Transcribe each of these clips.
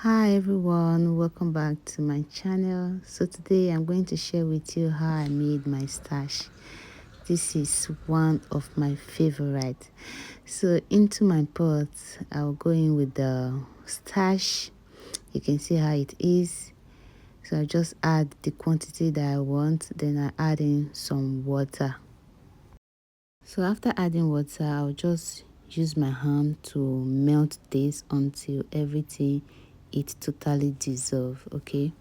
Hi everyone, welcome back to my channel. So today I'm going to share with you how I made my starch. This is one of my favorite. So into my pot I'll go in with the starch. You can see how it is. So I just add the quantity that I want, then I add in some water. So after adding water, I'll just use my hand to melt this until everything it totally dissolve. Okay.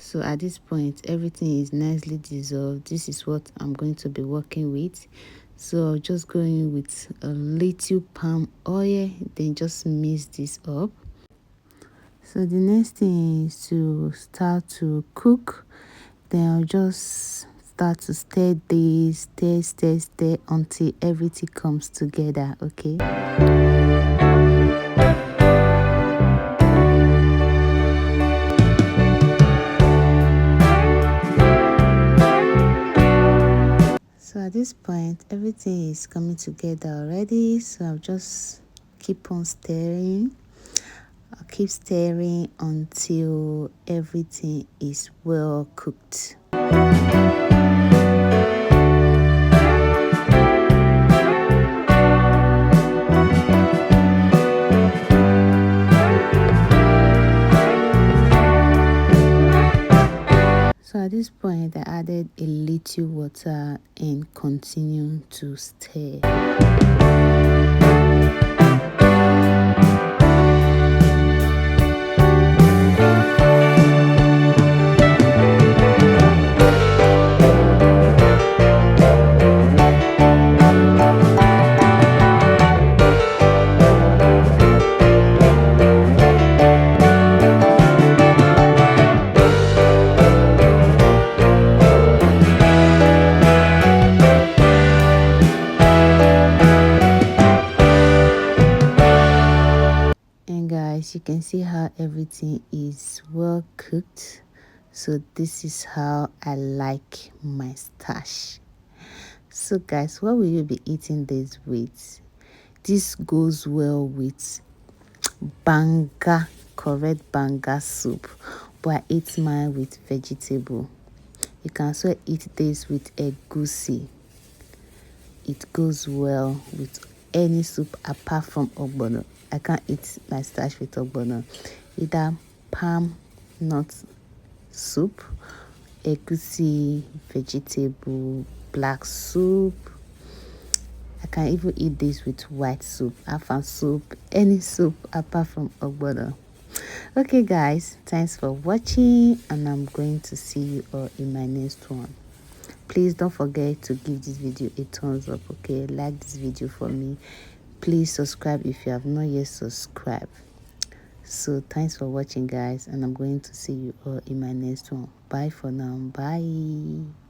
So at this point everything is nicely dissolved. This is what I'm going to be working with. So I'll just go in with a little palm oil, then just mix this up. So the next thing is to start to cook. Then I'll just start to stir this, stir until everything comes together. Okay. So at this point everything is coming together already, so I'll just keep on stirring. I'll keep stirring until everything is well cooked. So at this point I added a little water and continue to stir. And guys, you can see how everything is well cooked. So this is how I like my starch. So guys, what will you be eating this with? This goes well with banga, correct banga soup, but I eat mine with vegetable. You can also eat this with egusi. It goes well with any soup apart from ogbono. I can't eat my starch with ogbono. Either palm nut soup, egusi, vegetable, black soup. I can even eat this with white soup, afan soup, any soup apart from ogbono. Okay guys, thanks for watching, and I'm going to see you all in my next one. Please don't forget to give this video a thumbs up. Okay, like this video for me. Please subscribe if you have not yet subscribed. So thanks for watching guys, and I'm going to see you all in my next one. Bye for now. Bye.